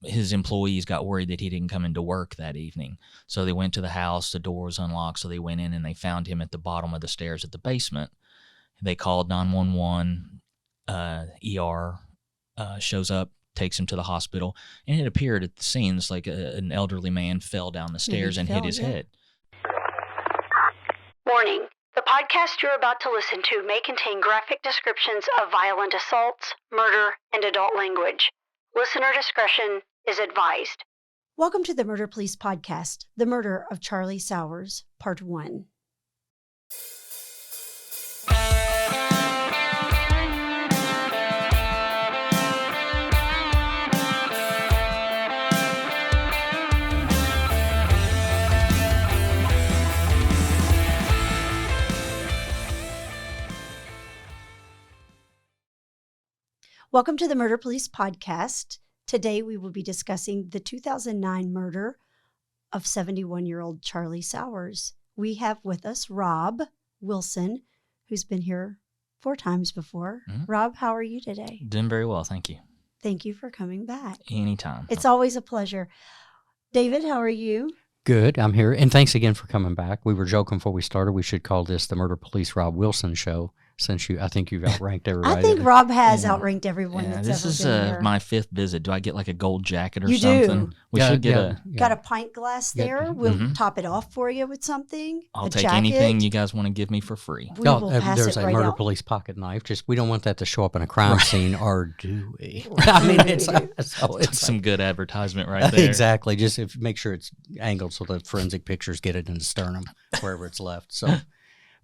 his employees got worried that he didn't come into work that evening. So they went to the house, the door was unlocked, so they went in and they found him at the bottom of the stairs at the basement. They called 911, ER shows up, takes him to the hospital, and it appeared at the scenes like an elderly man fell down the stairs and hit his head. Warning. The podcast you're about to listen to may contain graphic descriptions of violent assaults, murder, and adult language. Listener discretion is advised. Welcome to the Murder Police Podcast, The Murder of Charlie Sowers, Part 1. Welcome to the Murder Police Podcast. Today we will be discussing the 2009 murder of 71-year-old Charlie Sowers. We have with us Rob Wilson, who's been here 4 times before. Mm-hmm. Rob, how are you today? Doing very well, thank you. Thank you for coming back. Anytime. It's always a pleasure. David, how are you? Good, I'm here. And thanks again for coming back. We were joking before we started. We should call this the Murder Police Rob Wilson Show. Since I think you've outranked everybody. I think Rob has outranked everyone that's this ever been here. This is my 5th visit. Do I get like a gold jacket or you something? Do. We should get Got a pint glass there. We'll top it off for you with something. I'll take anything you guys want to give me for free. We will pass there's it a right murder out. police pocket knife. Just we don't want that to show up in a crime scene, or do we? I mean, it's some good advertisement right there. Exactly. Just make sure it's angled so the forensic pictures get it in the sternum, wherever it's left. So.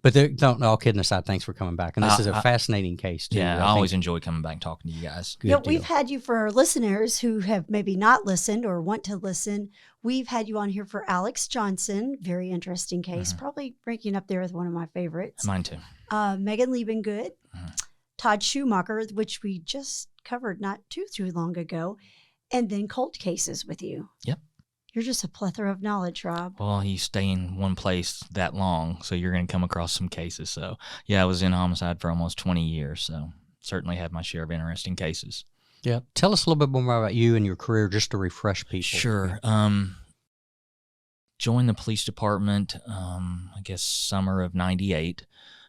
But all kidding aside, thanks for coming back. And this is a fascinating case, too. Yeah, I always enjoy coming back and talking to you guys. We've had you for our listeners who have maybe not listened or want to listen. We've had you on here for Alex Johnson. Very interesting case. Probably ranking up there with one of my favorites. Mine, too. Megan Liebengood. Todd Schumacher, which we just covered not too long ago. And then cold cases with you. Yep. You're just a plethora of knowledge, Rob. Well, you stay in one place that long, so you're going to come across some cases. So, yeah, I was in homicide for almost 20 years, so certainly had my share of interesting cases. Yeah. Tell us a little bit more about you and your career, just to refresh people. Sure. Joined the police department, I guess, summer of 98.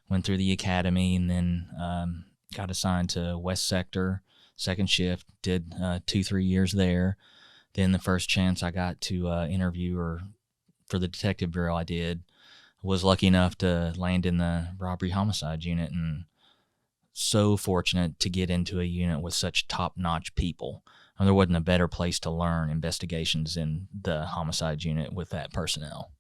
Went through the academy and then got assigned to West Sector, second shift, did 2-3 years there. Then the first chance I got to interview for the detective bureau I did, was lucky enough to land in the robbery homicide unit, and so fortunate to get into a unit with such top-notch people. I mean, there wasn't a better place to learn investigations in the homicide unit with that personnel.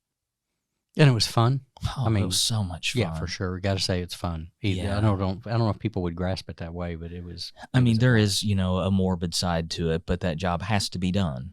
And it was fun. Oh, it was so much fun. Yeah, for sure. Got to say it's fun. Yeah. I don't know if people would grasp it that way, but it was. There is, a morbid side to it, but that job has to be done.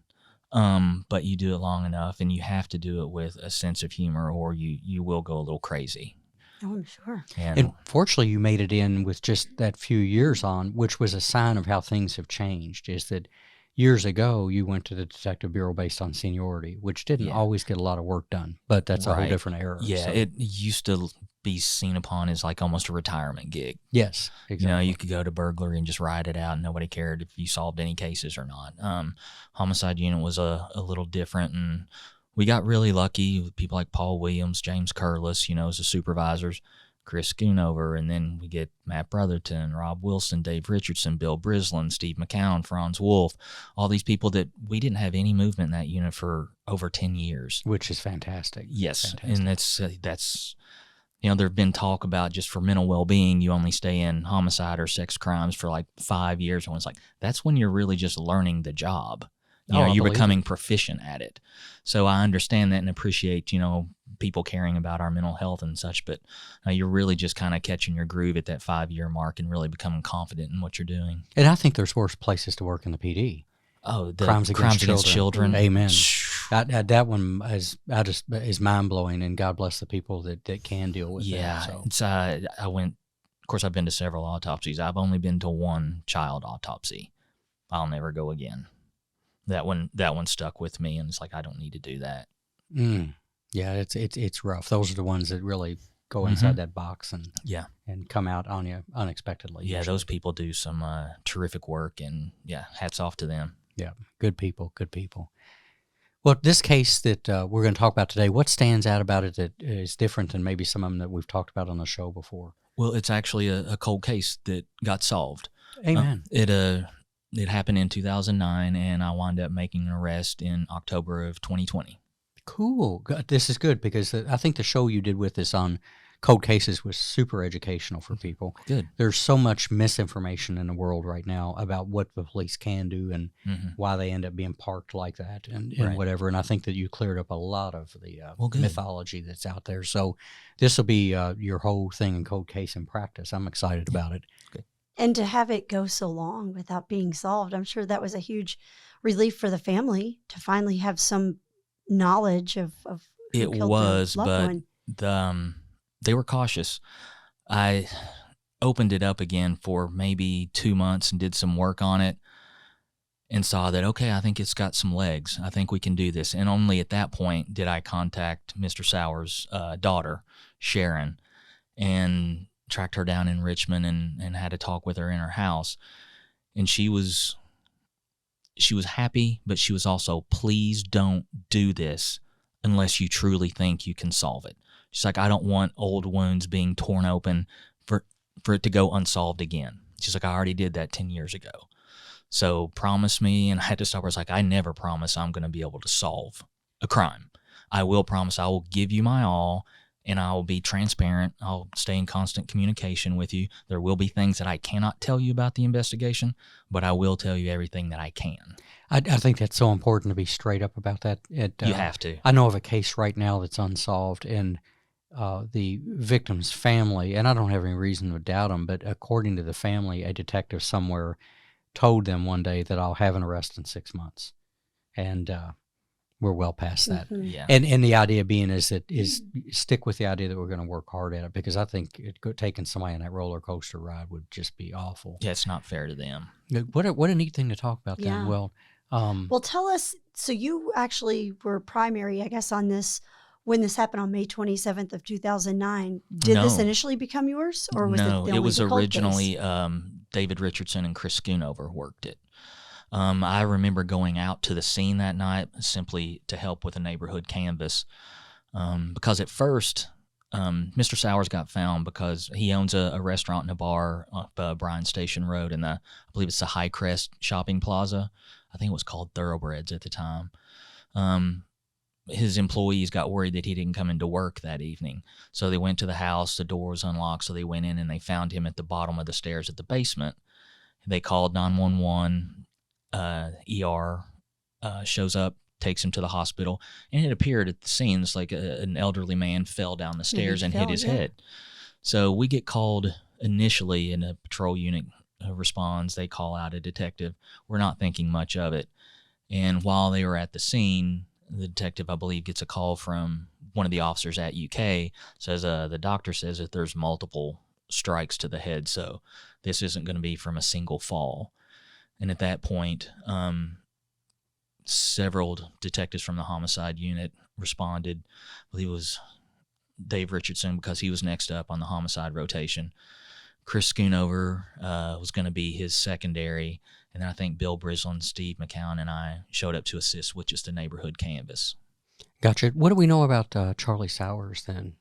But you do it long enough, and you have to do it with a sense of humor, or you will go a little crazy. Oh, I'm sure. And fortunately, you made it in with just that few years on, which was a sign of how things have changed, is that years ago, you went to the detective bureau based on seniority, which didn't always get a lot of work done, but that's a whole different era. Yeah, so. It used to be seen upon as like almost a retirement gig. Yes, exactly. You could go to burglary and just ride it out, and nobody cared if you solved any cases or not. Homicide unit was a little different, and we got really lucky with people like Paul Williams, James Curlis, as the supervisors. Chris Schoonover, and then we get Matt Brotherton, Rob Wilson, Dave Richardson, Bill Brislin, Steve McCown, Franz Wolf, all these people that we didn't have any movement in that unit for over 10 years. Which is fantastic. Yes, fantastic. And that's there have been talk about just for mental well-being, you only stay in homicide or sex crimes for like 5 years, and it's like, that's when you're really just learning the job. You're becoming proficient at it. So I understand that and appreciate, people caring about our mental health and such, but you're really just kind of catching your groove at that 5-year mark and really becoming confident in what you're doing. And I think there's worse places to work in the PD. Oh, the crimes against children. Amen. That one is mind-blowing, and God bless the people that can deal with that. Yeah, of course, I've been to several autopsies. I've only been to one child autopsy. I'll never go again. That one stuck with me, and it's like, I don't need to do that. Yeah, it's rough. Those are the ones that really go inside that box and come out on you unexpectedly. Yeah, those people do some terrific work, and hats off to them. Yeah, good people, good people. Well, this case that we're going to talk about today, what stands out about it that is different than maybe some of them that we've talked about on the show before? Well, it's actually a cold case that got solved. Amen. It happened in 2009, and I wound up making an arrest in October of 2020. Cool. This is good because I think the show you did with us on cold cases was super educational for people. Good. There's so much misinformation in the world right now about what the police can do and why they end up being parked like that and Right. whatever. And I think that you cleared up a lot of the good. mythology that's out there. So this will be your whole thing in cold case in practice. I'm excited about it. Good. And to have it go so long without being solved, I'm sure that was a huge relief for the family to finally have some knowledge of who It killed was, their loved but one. they were cautious. I opened it up again for maybe 2 months and did some work on it and saw that, okay, I think it's got some legs. I think we can do this. And only at that point did I contact Mr. Sowers' daughter, Sharon, and tracked her down in Richmond and had a talk with her in her house. And she was happy, but she was also, please don't do this unless you truly think you can solve it. She's like, I don't want old wounds being torn open for it to go unsolved again. She's like, I already did that 10 years ago. So promise me. And I had to stop her. I was like, I never promise I'm going to be able to solve a crime. I will promise I will give you my all, and I will be transparent. I'll stay in constant communication with you. There will be things that I cannot tell you about the investigation, but I will tell you everything that I can. I think that's so important to be straight up about that. You have to. I know of a case right now that's unsolved, and the victim's family, and I don't have any reason to doubt them, but according to the family, a detective somewhere told them one day that I'll have an arrest in 6 months. And we're well past that. Yeah. And the idea being is stick with the idea that we're going to work hard at it, because I think taking somebody on that roller coaster ride would just be awful. Yeah, it's not fair to them. What a neat thing to talk about then. Yeah. Well, well, tell us, so you actually were primary, I guess, on this when this happened on May 27th of 2009. Did this initially become yours, or was it was the cold originally case? David Richardson and Chris Schoonover worked it. I remember going out to the scene that night simply to help with a neighborhood canvass, because at first Mr. Sowers got found because he owns a restaurant and a bar up Bryan Station Road in I believe it's the High Crest Shopping Plaza. I think it was called Thoroughbreds at the time. His employees got worried that he didn't come into work that evening. So they went to the house, the door was unlocked, so they went in and they found him at the bottom of the stairs at the basement. They called 911, ER shows up, takes him to the hospital, and it appeared at the scene it's like an elderly man fell down the stairs and hit his head. So we get called initially, and a patrol unit responds. They call out a detective. We're not thinking much of it. And while they were at the scene, the detective, I believe, gets a call from one of the officers at UK, says the doctor says that there's multiple strikes to the head, so this isn't going to be from a single fall. And at that point, several detectives from the homicide unit responded. I believe it was Dave Richardson, because he was next up on the homicide rotation. Chris Schoonover was going to be his secondary. And then I think Bill Brislin, Steve McCown, and I showed up to assist with just a neighborhood canvass. Gotcha. What do we know about Charlie Sowers then?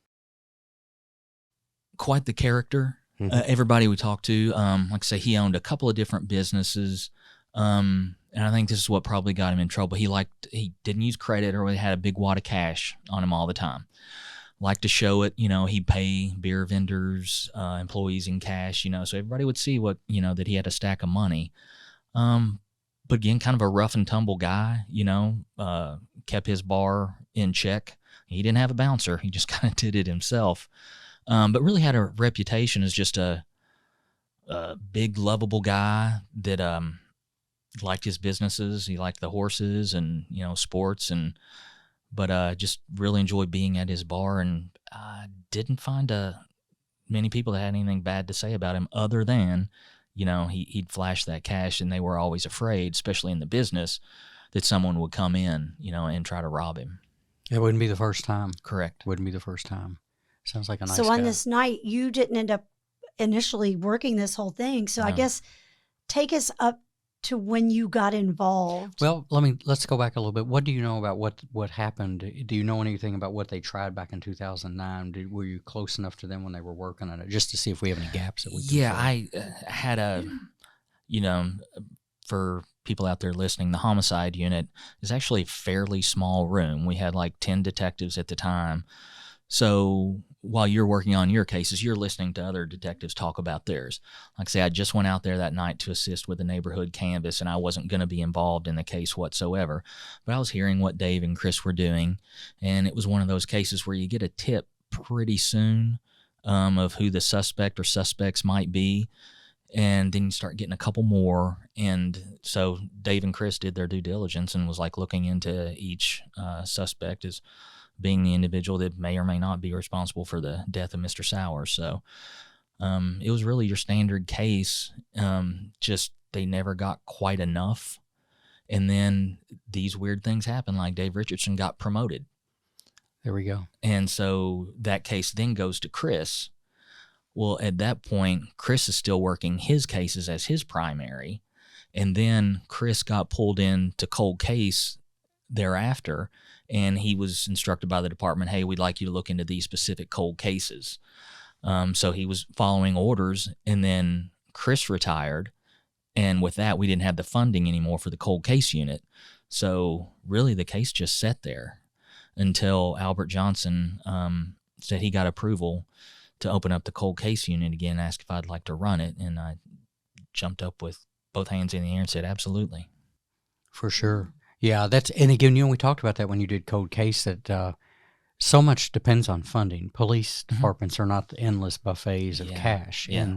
Quite the character. Mm-hmm. Everybody we talked to, like I say, he owned a couple of different businesses. And I think this is what probably got him in trouble. He didn't use credit, or he had a big wad of cash on him all the time. Liked to show it, he'd pay beer vendors, employees in cash, so everybody would see what, that he had a stack of money. But again, kind of a rough and tumble guy, kept his bar in check. He didn't have a bouncer. He just kind of did it himself. But really had a reputation as just a big, lovable guy that liked his businesses. He liked the horses and, sports, but just really enjoyed being at his bar, and didn't find many people that had anything bad to say about him other than, he'd flash that cash, and they were always afraid, especially in the business, that someone would come in, and try to rob him. It wouldn't be the first time. Correct. Wouldn't be the first time. Sounds like a nice guy. So on this night, you didn't end up initially working this whole thing. So no. I guess take us up to when you got involved? Well, let's go back a little bit. What do you know about what happened? Do you know anything about what they tried back in 2009? Were you close enough to them when they were working on it, just to see if we have any gaps that we can Yeah, fill? I had for people out there listening, the homicide unit is actually a fairly small room. We had like 10 detectives at the time. So while you're working on your cases, you're listening to other detectives talk about theirs. Like I say, I just went out there that night to assist with the neighborhood canvass, and I wasn't going to be involved in the case whatsoever. But I was hearing what Dave and Chris were doing, and it was one of those cases where you get a tip pretty soon of who the suspect or suspects might be, and then you start getting a couple more. And so Dave and Chris did their due diligence and was like looking into each suspect as being the individual that may or may not be responsible for the death of Mr. Sowers. So it was really your standard case, just they never got quite enough. And then these weird things happen, like Dave Richardson got promoted. There we go. And so that case then goes to Chris. Well, at that point, Chris is still working his cases as his primary. And then Chris got pulled into cold case thereafter, and he was instructed by the department, hey, we'd like you to look into these specific cold cases. So he was following orders, and then Chris retired, and with that, we didn't have the funding anymore for the cold case unit. So really the case just sat there until Albert Johnson said he got approval to open up the cold case unit again, asked if I'd like to run it, and I jumped up with both hands in the air and said, absolutely. For sure. Yeah, and again, we talked about that when you did cold case, that so much depends on funding. Police departments are not the endless buffets of cash. Yeah.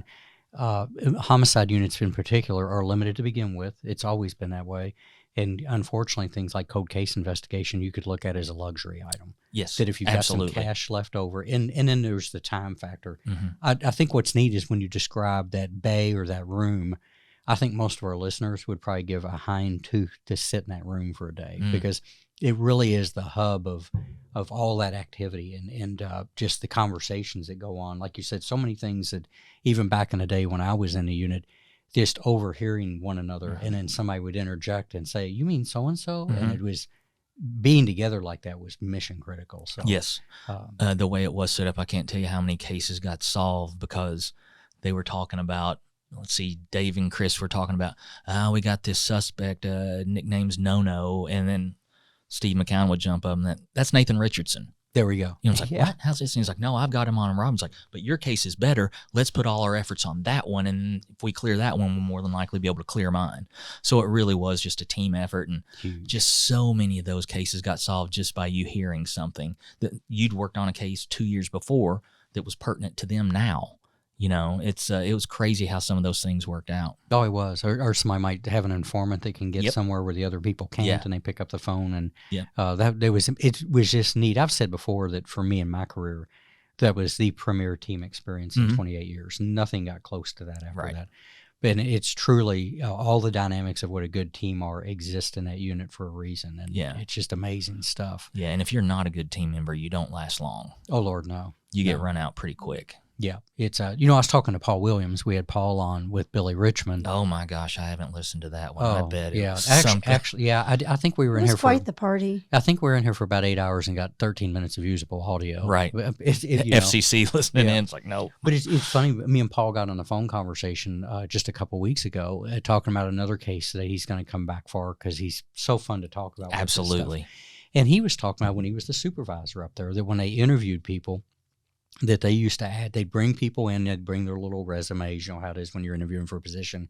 And homicide units in particular are limited to begin with. It's always been that way. And unfortunately, things like cold case investigation, you could look at as a luxury item. Yes, that if you've got some cash left over, and then there's the time factor. I think what's neat is when you describe that bay or that room, I think most of our listeners would probably give a hind tooth to sit in that room for a day, because it really is the hub of all that activity and just the conversations that go on. Like you said, so many things that even back in the day when I was in the unit, just overhearing one another, and then somebody would interject and say, you mean so-and-so? And it was being together like that was mission critical. So yes, the way it was set up, I can't tell you how many cases got solved because they were talking about, let's see, Dave and Chris were talking about, we got this suspect, nickname's No-No, and then Steve McCown would jump up and that's Nathan Richardson. There we go. It's like, what? How's this? And he's like, no, I've got him on him. Robin's like, but your case is better. Let's put all our efforts on that one, and if we clear that one, we'll more than likely be able to clear mine. So it really was just a team effort, and just so many of those cases got solved just by you hearing something that you'd worked on a case 2 years before that was pertinent to them now. It was crazy how some of those things worked out. Oh, it was. Or somebody might have an informant that can get somewhere where the other people can't, and they pick up the phone. And it was just neat. I've said before that for me in my career, that was the premier team experience in 28 years. Nothing got close to that after that. And it's truly all the dynamics of what a good team are exist in that unit for a reason. And it's just amazing stuff. Yeah, and if you're not a good team member, you don't last long. Oh, Lord, no. You get run out pretty quick. Yeah, it's I was talking to Paul Williams. We had Paul on with Billy Richmond. Oh my gosh, I haven't listened to that one. I bet it was actually, I think we were in here for quite the party. I think we were in here for about 8 hours and got 13 minutes of usable audio. Right, FCC listening in. It's like no, but it's funny. Me and Paul got on a phone conversation just a couple weeks ago talking about another case that he's going to come back for because he's so fun to talk about. Absolutely, and he was talking about when he was the supervisor up there that when they interviewed people, that they used to add, they'd bring people in, they'd bring their little resumes, how it is when you're interviewing for a position,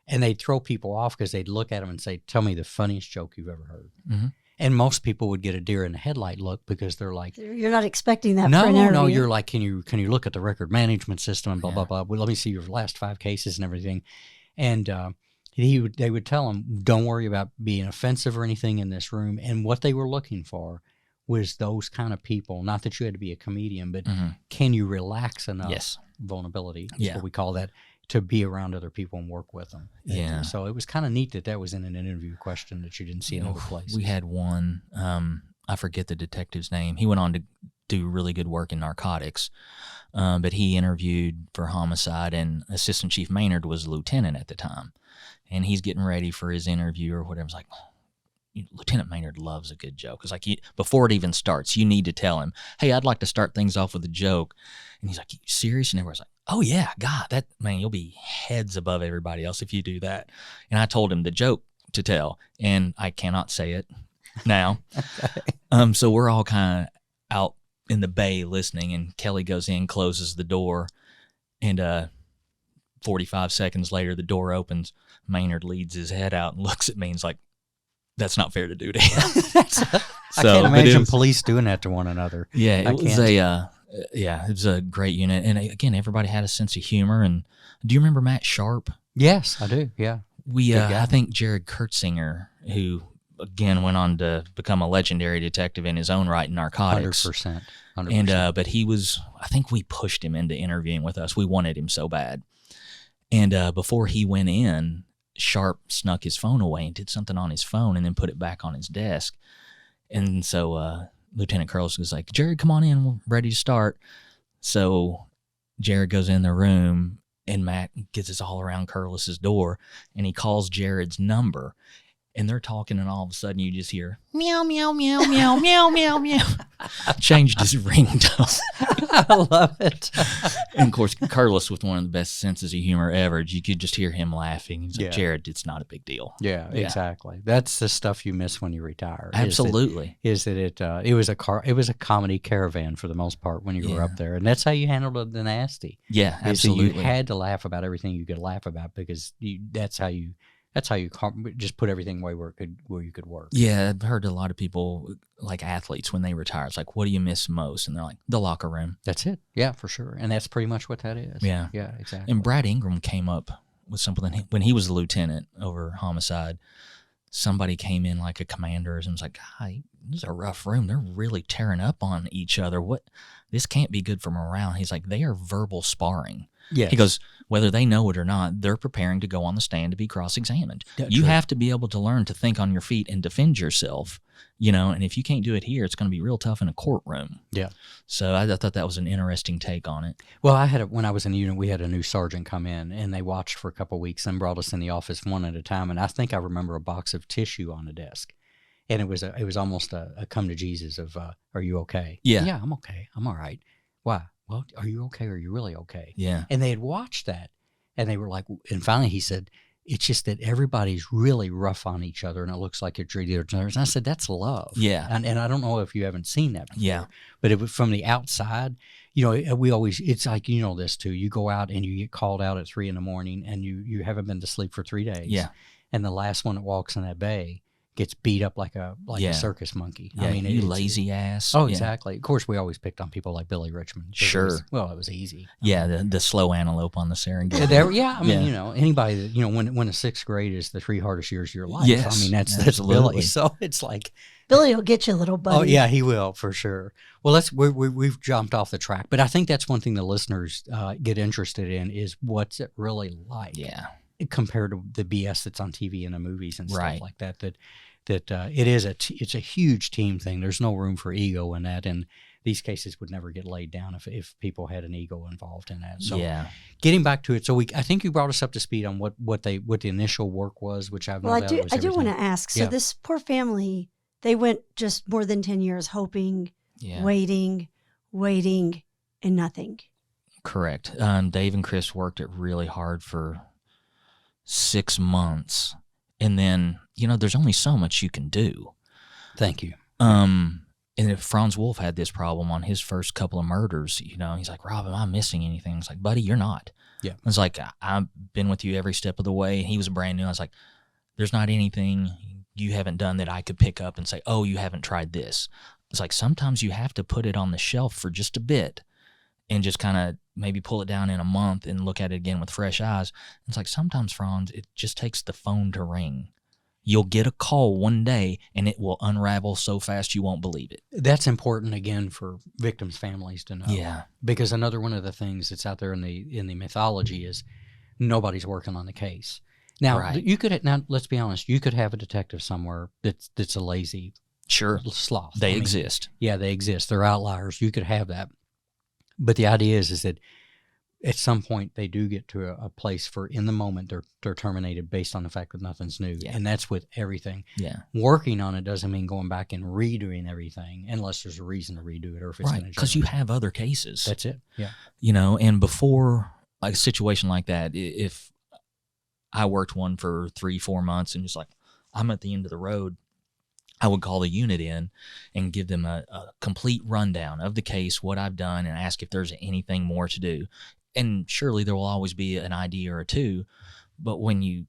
and they'd throw people off because they'd look at them and say, tell me the funniest joke you've ever heard. And most people would get a deer in the headlight look because they're like, you're not expecting that for an interview. No, you're like, can you look at the record management system and blah, blah, blah. Well, let me see your last 5 cases and everything. And they would tell them, don't worry about being offensive or anything in this room. And what they were looking for was those kind of people. Not that you had to be a comedian, but can you relax enough vulnerability, is what we call that, to be around other people and work with them. And so it was kind of neat that was in an interview question that you didn't see in other places. We had one, I forget the detective's name. He went on to do really good work in narcotics, but he interviewed for homicide, and Assistant Chief Maynard was a lieutenant at the time. and he's getting ready for his interview or whatever. It's like, Lieutenant Maynard loves a good joke. It's like, before it even starts, you need to tell him, hey, I'd like to start things off with a joke. And he's like, you serious? And everyone's like, oh yeah, God, you'll be heads above everybody else if you do that. And I told him the joke to tell, and I cannot say it now. So we're all kind of out in the bay listening, and Kelly goes in, closes the door, and 45 seconds later, the door opens. Maynard leads his head out and looks at me and is like, that's not fair to do to him. I can't imagine police doing that to one another. Yeah, it was a great unit. And again, everybody had a sense of humor. And do you remember Matt Sharp? Yes, I do. Yeah. I think Jared Kurtzinger, who again went on to become a legendary detective in his own right in narcotics. 100%. And but I think we pushed him into interviewing with us. We wanted him so bad. And before he went in, Sharp snuck his phone away and did something on his phone and then put it back on his desk. And so Lieutenant Curlis was like, Jared, come on in. We're ready to start. So Jared goes in the room, and Matt gets us all around Curlis's door, and he calls Jared's number. And they're talking, and all of a sudden you just hear, meow, meow, meow, meow, meow, meow, meow. Changed his ringtone. I love it. And, of course, Curlis, with one of the best senses of humor ever, you could just hear him laughing. He's like, Jared, it's not a big deal. Yeah, exactly. That's the stuff you miss when you retire. Absolutely. It was a comedy caravan for the most part when you were up there. And that's how you handled the nasty. Yeah, absolutely. You had to laugh about everything you could laugh about because that's how you just put everything away where you could work. Yeah, I've heard a lot of people, like athletes, when they retire, it's like, what do you miss most? And they're like, the locker room. That's it. Yeah, for sure. And that's pretty much what that is. Yeah. Yeah, exactly. And Brad Ingram came up with something when he was a lieutenant over homicide. Somebody came in like a commander and was like, God, this is a rough room. They're really tearing up on each other. This can't be good for morale. He's like, they are verbal sparring. Yes. He goes, whether they know it or not, they're preparing to go on the stand to be cross-examined. You have to be able to learn to think on your feet and defend yourself, and if you can't do it here, it's going to be real tough in a courtroom. Yeah. So I thought that was an interesting take on it. Well, when I was in the unit, we had a new sergeant come in, and they watched for a couple of weeks and brought us in the office one at a time, and I think I remember a box of tissue on the desk. And it was almost a come to Jesus of, are you okay? Yeah. Yeah, I'm okay. I'm all right. Why? Well, are you okay? Are you really okay? Yeah. And they had watched that, and they were like, and finally he said, it's just that everybody's really rough on each other, and it looks like you're treating each other. And I said, that's love. Yeah. And I don't know if you haven't seen that before. Yeah. But it was from the outside, it's like, this too. You go out and you get called out at 3 a.m. and you haven't been to sleep for 3 days. Yeah. And the last one that walks in that bay gets beat up like a circus monkey. Yeah, you lazy ass. Oh, exactly. Of course, we always picked on people like Billy Richmond. Sure. It was easy. Yeah, the slow antelope on the Serengeti. Anybody that, when a 6th grade is the 3 hardest years of your life. Yes, that's Billy. So it's like, Billy will get you, little buddy. Oh yeah, he will for sure. Well, we've jumped off the track, but I think that's one thing the listeners get interested in is what's it really like. Yeah. Compared to the BS that's on TV and the movies and stuff right. like that. It's a huge team thing. There's no room for ego in that, and these cases would never get laid down if people had an ego involved in that. So getting back to it, I think you brought us up to speed on what the initial work was, which I've I do want to ask. So this poor family, they went just more than 10 years hoping, waiting, and nothing. Correct. Dave and Chris worked it really hard for 6 months. And then, there's only so much you can do. Thank you. And if Franz Wolf had this problem on his first couple of murders, he's like, Rob, am I missing anything? It's like, buddy, you're not. Yeah. It's like, I've been with you every step of the way. He was brand new. I was like, there's not anything you haven't done that I could pick up and say, oh, you haven't tried this. It's like, sometimes you have to put it on the shelf for just a bit and just kind of maybe pull it down in a month and look at it again with fresh eyes. It's like, sometimes, Franz, it just takes the phone to ring. You'll get a call one day, and it will unravel so fast you won't believe it. That's important, again, for victims' families to know. Yeah. Because another one of the things that's out there in the mythology is nobody's working on the case. Now, let's be honest. You could have a detective somewhere that's a lazy sloth. They exist. Yeah, they exist. They're outliers. You could have that. But the idea is that at some point they do get to a place for in the moment they're terminated based on the fact that nothing's new. Yeah. And that's with everything. Yeah. Working on it doesn't mean going back and redoing everything unless there's a reason to redo it or if it's Right, going to because you have other cases. That's it. Yeah. And before like a situation like that, if I worked one for 3-4 months and just like, I'm at the end of the road, I would call the unit in and give them a complete rundown of the case, what I've done, and ask if there's anything more to do. And surely there will always be an idea or two, but when you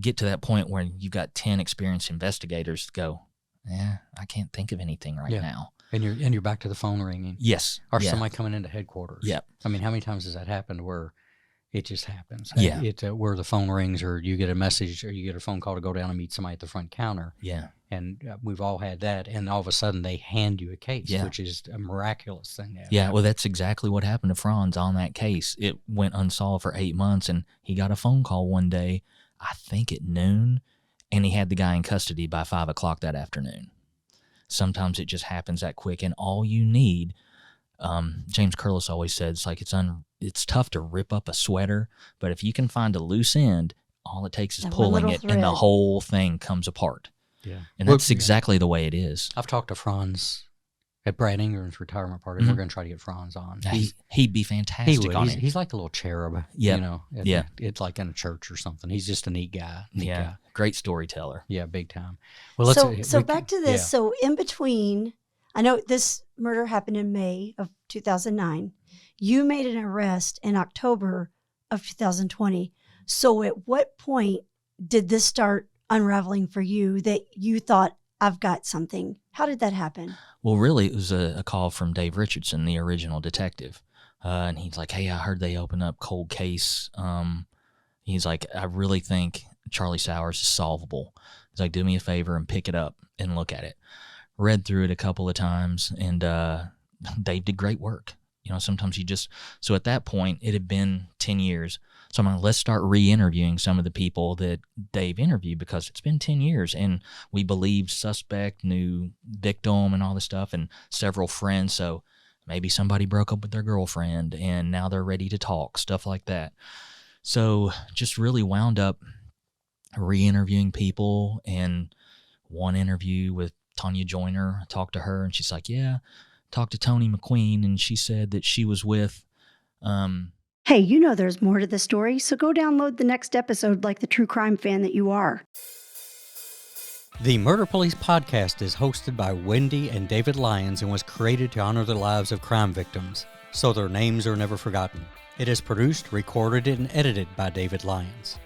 get to that point where you've got 10 experienced investigators go, I can't think of anything right now. And you're back to the phone ringing. Yes. Or somebody coming into headquarters. Yep. I mean, how many times has that happened where it just happens? Yeah. Where the phone rings or you get a message or you get a phone call to go down and meet somebody at the front counter. Yeah. And we've all had that. And all of a sudden they hand you a case, which is a miraculous thing. Well, that's exactly what happened to Franz on that case. It went unsolved for 8 months, and he got a phone call one day, I think at noon, and he had the guy in custody by 5 o'clock that afternoon. Sometimes it just happens that quick, and all you need, James Curlis always says, like it's tough to rip up a sweater, but if you can find a loose end, all it takes is pulling it, and the whole thing comes apart. Yeah. And that's exactly the way it is. I've talked to Franz at Brad Ingram's retirement party. We're going to try to get Franz on. He'd be fantastic. He would. He's like a little cherub. Yeah. It's like in a church or something. He's just a neat guy. Great storyteller. Yeah, big time. Well, let's back to this. Yeah. So in between, I know this murder happened in May of 2009. You made an arrest in October of 2020. So at what point did this start unraveling for you that you thought, I've got something? How did that happen? Well, really, it was a call from Dave Richardson, the original detective. And he's like, hey, I heard they opened up cold case. He's like, I really think Charlie Sowers is solvable. He's like, do me a favor and pick it up and look at it. Read through it a couple of times, and Dave did great work. Sometimes so at that point, it had been 10 years. So I'm like, let's start re-interviewing some of the people that Dave interviewed because it's been 10 years and we believed suspect, knew victim and all this stuff and several friends. So maybe somebody broke up with their girlfriend and now they're ready to talk, stuff like that. So just really wound up re-interviewing people, and one interview with Tanya Joyner, I talked to her and she's like, talked to Tony McQueen and she said that she was with Hey, there's more to the story, so go download the next episode like the true crime fan that you are. The Murder Police podcast is hosted by Wendy and David Lyons and was created to honor the lives of crime victims, so their names are never forgotten. It is produced, recorded, and edited by David Lyons.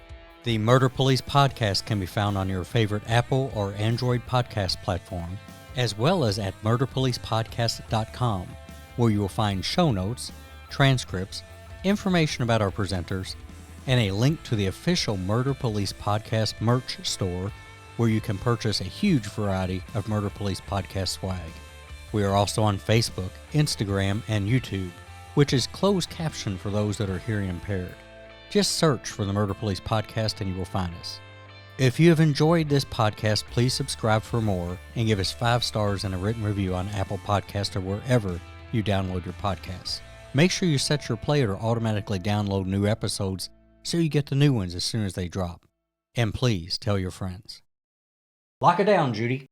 The Murder Police podcast can be found on your favorite Apple or Android podcast platform, as well as at murderpolicepodcast.com, where you will find show notes, transcripts, information about our presenters, and a link to the official Murder Police Podcast merch store where you can purchase a huge variety of Murder Police Podcast swag. We are also on Facebook, Instagram, and YouTube, which is closed caption for those that are hearing impaired. Just search for the Murder Police Podcast and you will find us. If you have enjoyed this podcast, please subscribe for more and give us 5 stars and a written review on Apple Podcasts or wherever you download your podcasts. Make sure you set your player to automatically download new episodes so you get the new ones as soon as they drop. And please tell your friends. Lock it down, Judy.